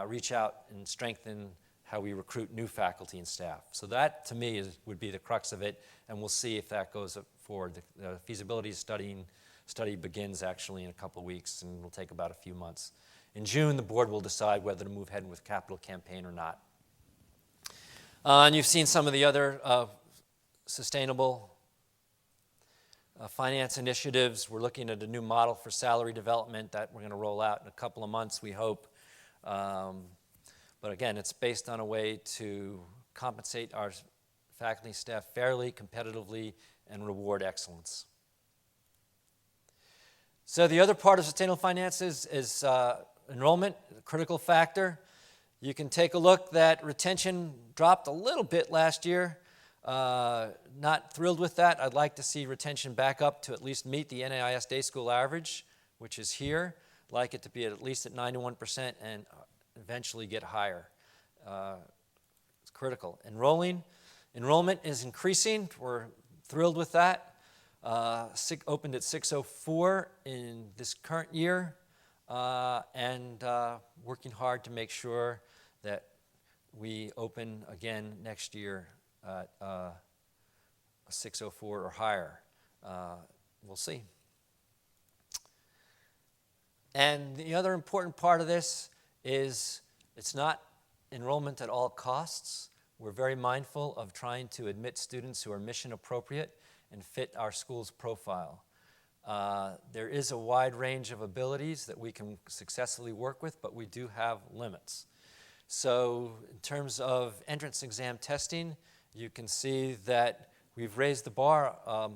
reach out and strengthen how we recruit new faculty and staff. So that, to me, would be the crux of it, and we'll see if that goes forward. The feasibility study begins actually in a couple of weeks and will take about a few months. In June, the board will decide whether to move ahead with capital campaign or not. And you've seen some of the other sustainable finance initiatives. We're looking at a new model for salary development that we're going to roll out in a couple of months, we hope. But again, it's based on a way to compensate our faculty and staff fairly, competitively, and reward excellence. So the other part of sustainable finances is enrollment, a critical factor. You can take a look that retention dropped a little bit last year. Not thrilled with that. I'd like to see retention back up to at least meet the NAIS day school average, which is here. I'd like it to be at least at 91% and eventually get higher. It's critical. Enrollment is increasing. We're thrilled with that. Opened at 604 in this current year, and working hard to make sure that we open again next year at 604 or higher. We'll see. And the other important part of this is it's not enrollment at all costs. We're very mindful of trying to admit students who are mission appropriate and fit our school's profile. There is a wide range of abilities that we can successfully work with, but we do have limits. So in terms of entrance exam testing, you can see that we've raised the bar a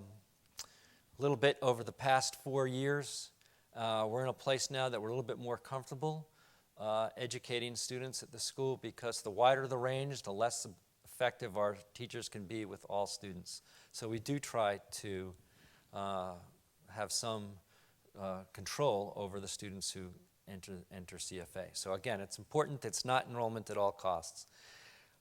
little bit over the past 4 years. We're in a place now that we're a little bit more comfortable educating students at the school, because the wider the range, the less effective our teachers can be with all students. So we do try to have some control over the students who enter CFA. So again, it's important. It's not enrollment at all costs.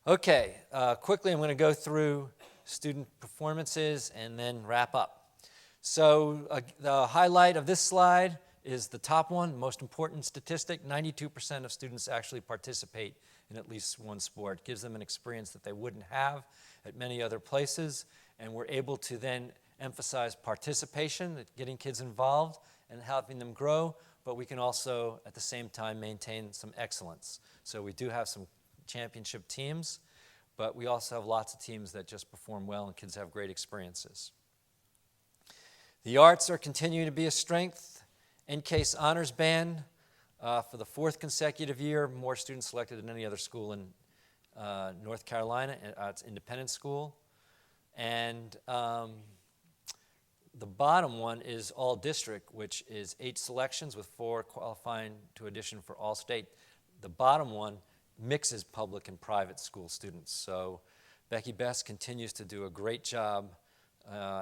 Okay, quickly I'm going to go through student performances and then wrap up. So the highlight of this slide is the top one, most important statistic. 92% of students actually participate in at least one sport. It gives them an experience that they wouldn't have at many other places, and we're able to then emphasize participation, getting kids involved and helping them grow, but we can also at the same time maintain some excellence. So we do have some championship teams, but we also have lots of teams that just perform well and kids have great experiences. The arts are continuing to be a strength. NCASE Honors Band, for the 4th consecutive year, more students selected than any other school in North Carolina. It's an independent school. And the bottom one is all district, which is 8 selections with 4 qualifying to audition for all state. The bottom one mixes public and private school students. So Becky Best continues to do a great job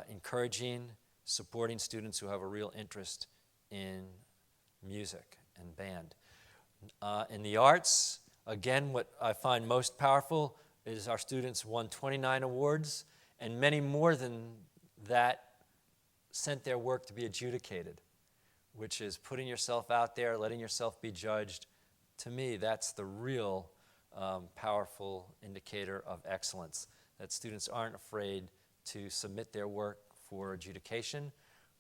encouraging, supporting students who have a real interest in music and band. In the arts, again, what I find most powerful is our students won 29 awards, and many more than that sent their work to be adjudicated, which is putting yourself out there, letting yourself be judged. To me, that's the real powerful indicator of excellence, that students aren't afraid to submit their work for adjudication,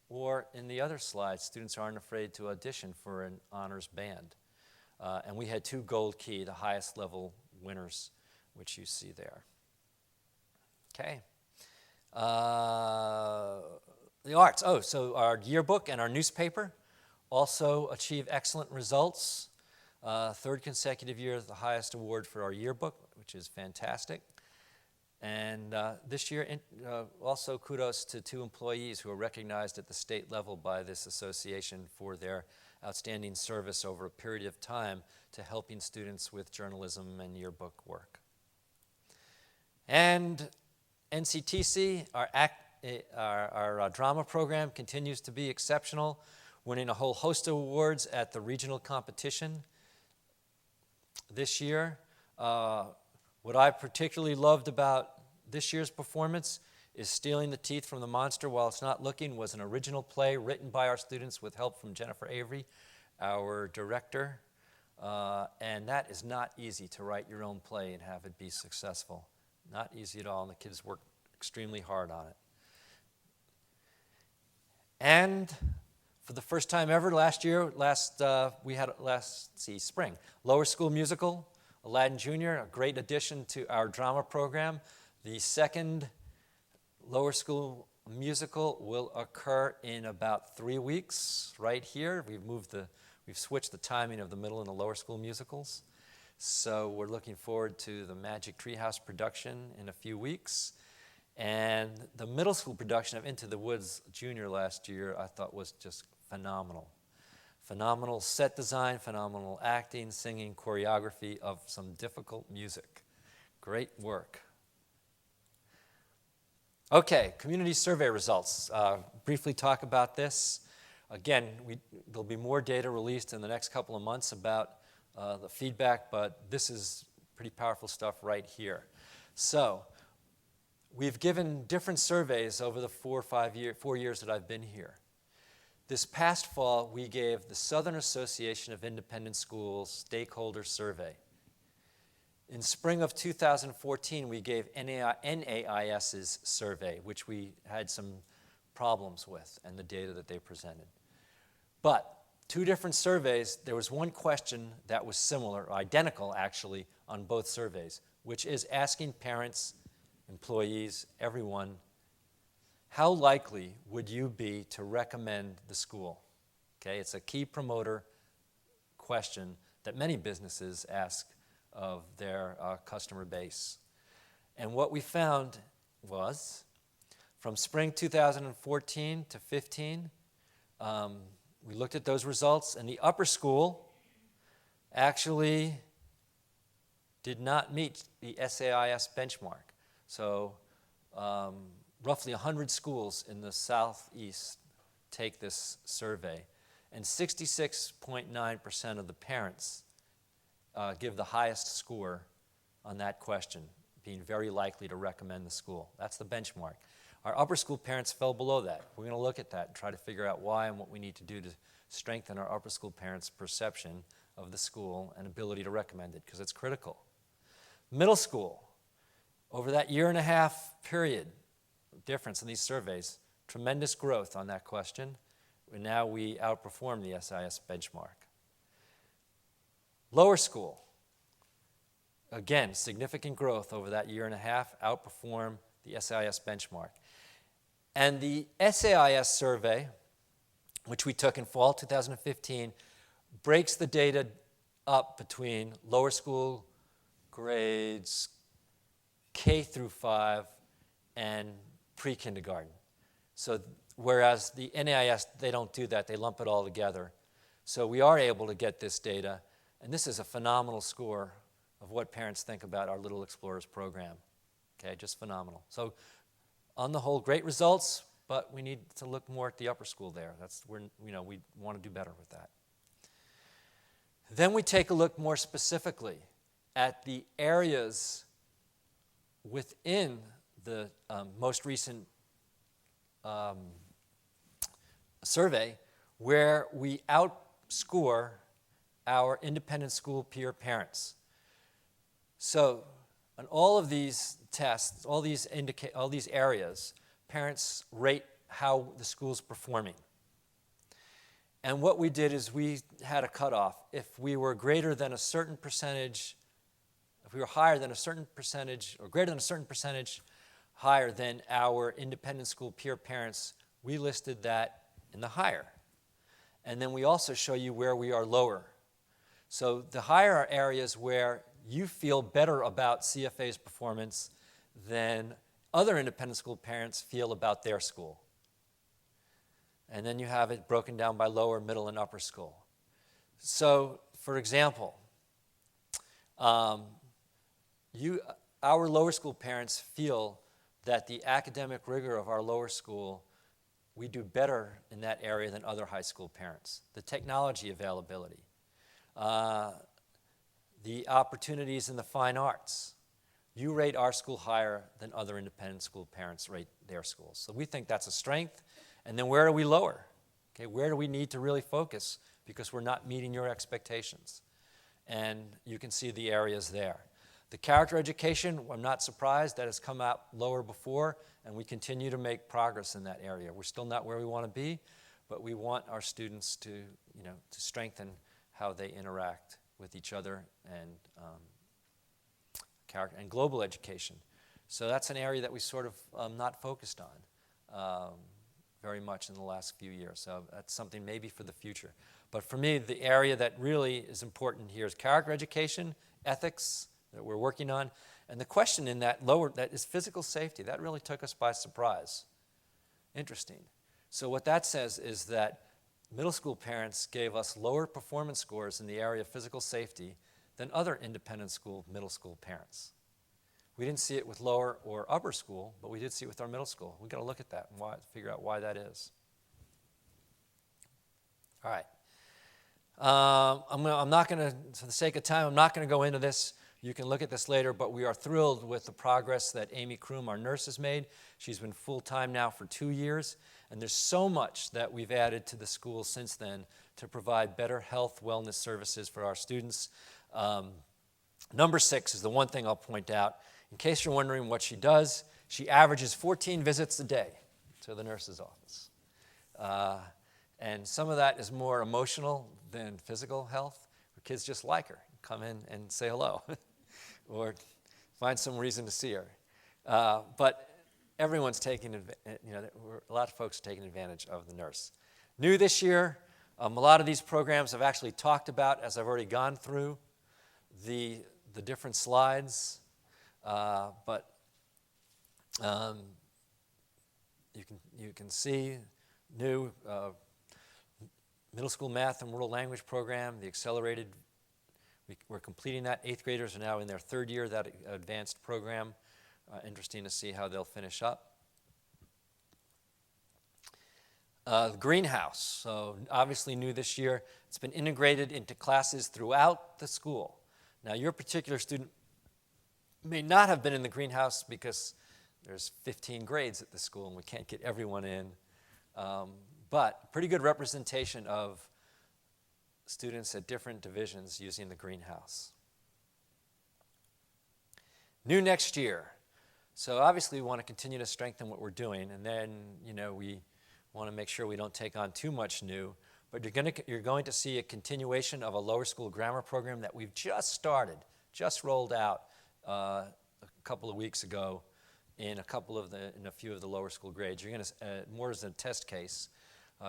or in the other slides, students aren't afraid to audition for an honors band. And we had 2 Gold Key, the highest level winners, which you see there. Okay. The arts. Oh, so our yearbook and our newspaper also achieve excellent results. Third consecutive year, the highest award for our yearbook, which is fantastic. And this year, also kudos to 2 employees who are recognized at the state level by this association for their outstanding service over a period of time to helping students with journalism and yearbook work. And NCTC, our drama program, continues to be exceptional, winning a whole host of awards at the regional competition this year. What I particularly loved about this year's performance is Stealing the Teeth from the Monster While It's Not Looking was an original play written by our students with help from Jennifer Avery, our director. And that is not easy to write your own play and have it be successful. Not easy at all, and the kids worked extremely hard on it. And for the first time ever spring, Lower School Musical, Aladdin Jr., a great addition to our drama program. The second Lower School Musical will occur in about 3 weeks, right here. We've switched the timing of the middle and the lower school musicals. So we're looking forward to the Magic Treehouse production in a few weeks. And the middle school production of Into the Woods Junior last year I thought was just phenomenal. Phenomenal set design, phenomenal acting, singing, choreography of some difficult music. Great work. Okay, community survey results. Briefly talk about this. Again, there'll be more data released in the next couple of months about the feedback, but this is pretty powerful stuff right here. So, we've given different surveys over the 4 years that I've been here. This past fall, we gave the Southern Association of Independent Schools Stakeholder Survey. In spring of 2014, we gave NAIS's survey, which we had some problems with and the data that they presented. But 2 different surveys, there was one question that was similar, or identical actually, on both surveys, which is asking parents, employees, everyone, how likely would you be to recommend the school? Okay, it's a key promoter question that many businesses ask of their customer base. And what we found was, from spring 2014 to 15, we looked at those results, and the upper school actually did not meet the SAIS benchmark. So roughly 100 schools in the Southeast take this survey, and 66.9% of the parents give the highest score on that question, being very likely to recommend the school. That's the benchmark. Our upper school parents fell below that. We're going to look at that and try to figure out why and what we need to do to strengthen our upper school parents' perception of the school and ability to recommend it, because it's critical. Middle school, over that 1.5-year period, difference in these surveys, tremendous growth on that question. And now we outperform the SIS benchmark. Lower school, again, significant growth over that 1.5-year, outperform the SIS benchmark. And the SAIS survey, which we took in fall 2015, breaks the data up between lower school grades, K through 5, and pre-kindergarten. So whereas the NAIS, they don't do that, they lump it all together. So we are able to get this data, and this is a phenomenal score of what parents think about our Little Explorers program. Okay, just phenomenal. So on the whole, great results, but we need to look more at the upper school there. That's where, we want to do better with that. Then we take a look more specifically at the areas within the most recent survey where we outscore our independent school peer parents. So on all of these tests, all these areas, parents rate how the school's performing. And what we did is we had a cutoff. If we were greater than a certain percentage, if we were higher than a certain percentage, or greater than a certain percentage higher than our independent school peer parents, we listed that in the higher. And then we also show you where we are lower. So the higher are areas where you feel better about CFA's performance than other independent school parents feel about their school. And then you have it broken down by lower, middle, and upper school. So, for example, our lower school parents feel that the academic rigor of our lower school, we do better in that area than other high school parents. The technology availability, the opportunities in the fine arts. You rate our school higher than other independent school parents rate their schools. So we think that's a strength. And then where do we lower? Okay, where do we need to really focus because we're not meeting your expectations? And you can see the areas there. The character education, I'm not surprised that has come out lower before, and we continue to make progress in that area. We're still not where we want to be, but we want our students to strengthen how they interact with each other and character and global education. So that's an area that we sort of not focused on very much in the last few years. So that's something maybe for the future. But for me, the area that really is important here is character education, ethics that we're working on, and the question in that is physical safety. That really took us by surprise. Interesting. So what that says is that middle school parents gave us lower performance scores in the area of physical safety than other independent school middle school parents. We didn't see it with lower or upper school, but we did see it with our middle school. We've got to look at that and figure out why that is. All right. I'm not going to, for the sake of time, I'm not going to go into this. You can look at this later, but we are thrilled with the progress that Amy Kroom, our nurse, has made. She's been full-time now for 2 years, and there's so much that we've added to the school since then to provide better health, wellness services for our students. Number 6 is the one thing I'll point out. In case you're wondering what she does, she averages 14 visits a day to the nurse's office. And some of that is more emotional than physical health. Her kids just like her. Come in and say hello or find some reason to see her. But everyone's taking, a lot of folks are taking advantage of the nurse. New this year, a lot of these programs I've actually talked about as I've already gone through the different slides. But you can see new middle school math and world language program, the accelerated. We're completing that. 8th graders are now in their 3rd year of that advanced program. Interesting to see how they'll finish up. The greenhouse, so obviously new this year. It's been integrated into classes throughout the school. Now, your particular student may not have been in the greenhouse because there's 15 grades at the school and we can't get everyone in. But pretty good representation of students at different divisions using the greenhouse. New next year. So obviously we want to continue to strengthen what we're doing, and then we want to make sure we don't take on too much new. But you're going to see a continuation of a lower school grammar program that we've just started, just rolled out a couple of weeks ago in a few of the lower school grades. You're going to more as a test case.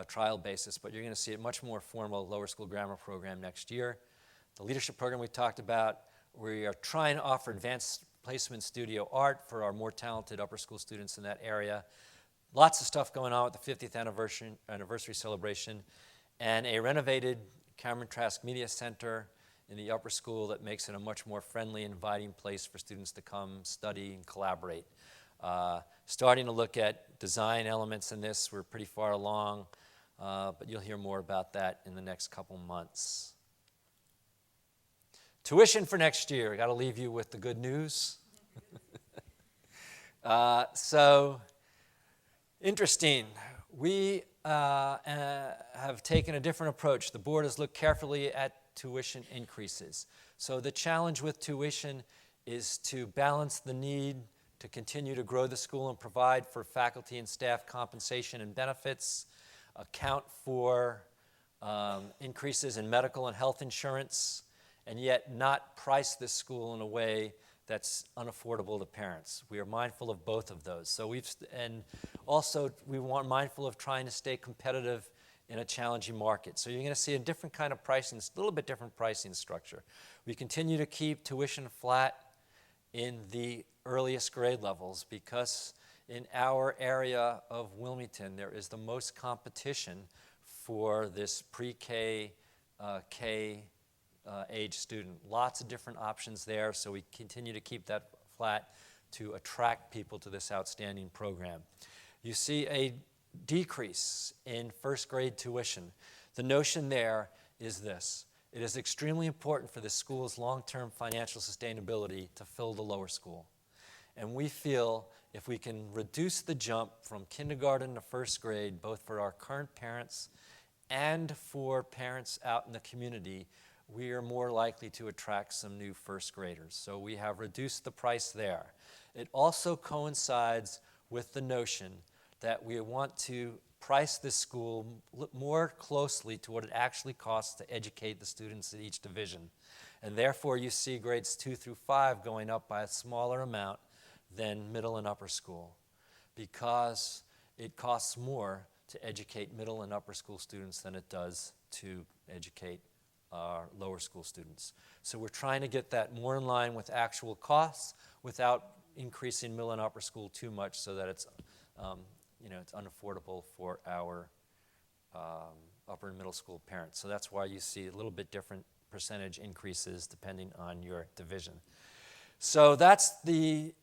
Trial basis, but you're going to see a much more formal lower school grammar program next year. The leadership program we talked about, we are trying to offer advanced placement studio art for our more talented upper school students in that area. Lots of stuff going on with the 50th anniversary celebration, and a renovated Cameron Trask Media Center in the upper school that makes it a much more friendly, inviting place for students to come study and collaborate. Starting to look at design elements in this. We're pretty far along, but you'll hear more about that in the next couple months. Tuition for next year. I got to leave you with the good news. So, interesting. We have taken a different approach. The board has looked carefully at tuition increases. So the challenge with tuition is to balance the need to continue to grow the school and provide for faculty and staff compensation and benefits, account for increases in medical and health insurance, and yet not price this school in a way that's unaffordable to parents. We are mindful of both of those. So and also we want mindful of trying to stay competitive in a challenging market. So you're going to see a different kind of pricing, a little bit different pricing structure. We continue to keep tuition flat in the earliest grade levels because in our area of Wilmington, there is the most competition for this pre-K, K age student. Lots of different options there, so we continue to keep that flat to attract people to this outstanding program. You see a decrease in first grade tuition. The notion there is this: it is extremely important for the school's long-term financial sustainability to fill the lower school. And we feel if we can reduce the jump from kindergarten to first grade, both for our current parents and for parents out in the community, we are more likely to attract some new first graders. So we have reduced the price there. It also coincides with the notion that we want to price this school more closely to what it actually costs to educate the students at each division. And therefore you see grades 2 through 5 going up by a smaller amount than middle and upper school, because it costs more to educate middle and upper school students than it does to educate our lower school students. So we're trying to get that more in line with actual costs without increasing middle and upper school too much so that it's it's unaffordable for our upper and middle school parents. So that's why you see a little bit different percentage increases depending on your division. So that's the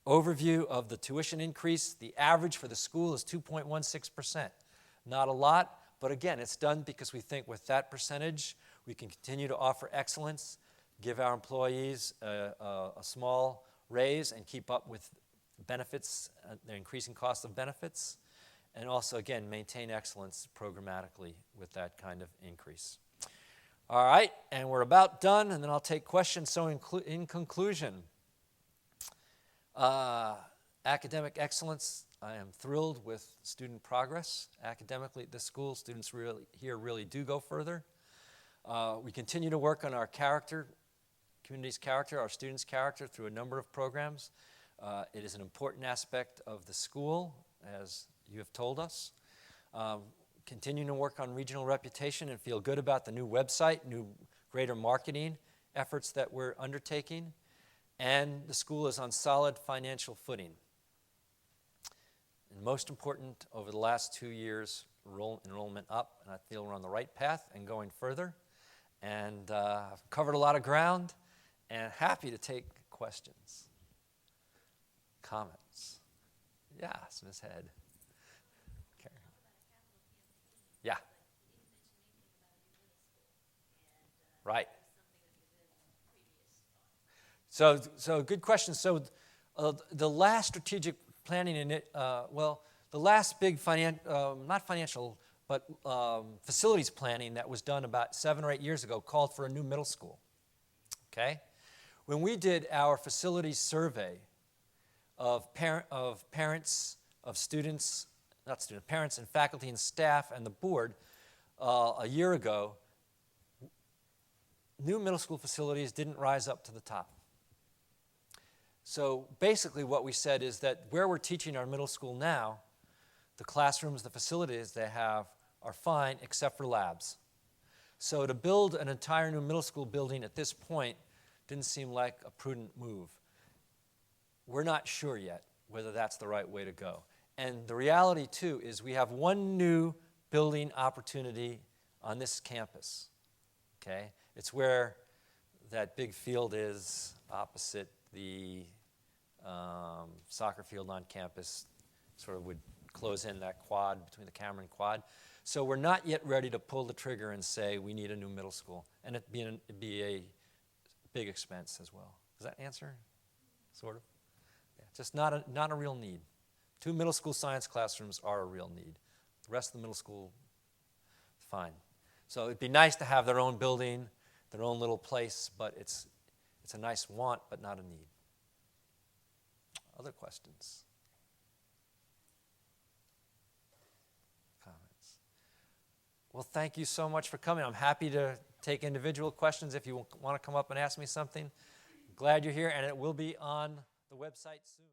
overview of the tuition increase. The average for the school is 2.16%. Not a lot, but again, it's done because we think with that percentage, we can continue to offer excellence, give our employees a small raise and keep up with benefits, the increasing cost of benefits, and also, again, maintain excellence programmatically with that kind of increase. All right, and we're about done, and then I'll take questions. So in conclusion, academic excellence, I am thrilled with student progress. Academically at this school, students really do go further. We continue to work on our character, community's character, our students' character through a number of programs. It is an important aspect of the school, as you have told us. Continuing to work on regional reputation and feel good about the new website, new greater marketing efforts that we're undertaking. And the school is on solid financial footing. And most important, over the last 2 years, enrollment up, and I feel we're on the right path and going further. And I've covered a lot of ground, and happy to take questions, comments. Yes, Ms. Head. Okay. Yeah. Right. So good question. So the last strategic planning in it, the last big not financial, but facilities planning that was done about 7 or 8 years ago called for a new middle school. Okay? When we did our facilities survey of parents, of students, not students, parents and faculty and staff and the board a year ago, new middle school facilities didn't rise up to the top. So basically what we said is that where we're teaching our middle school now, the classrooms, the facilities they have are fine except for labs. So to build an entire new middle school building at this point didn't seem like a prudent move. We're not sure yet whether that's the right way to go. And the reality too is we have one new building opportunity on this campus. Okay? It's where that big field is opposite the soccer field on campus, sort of would close in that quad between the Cameron quad. So we're not yet ready to pull the trigger and say we need a new middle school. And it'd be a big expense as well. Does that answer? Sort of? Yeah, just not a real need. 2 middle school science classrooms are a real need. The rest of the middle school, fine. So it'd be nice to have their own building, their own little place, but it's a nice want, but not a need. Other questions? Comments? Well, thank you so much for coming. I'm happy to take individual questions if you want to come up and ask me something. Glad you're here, and it will be on the website soon.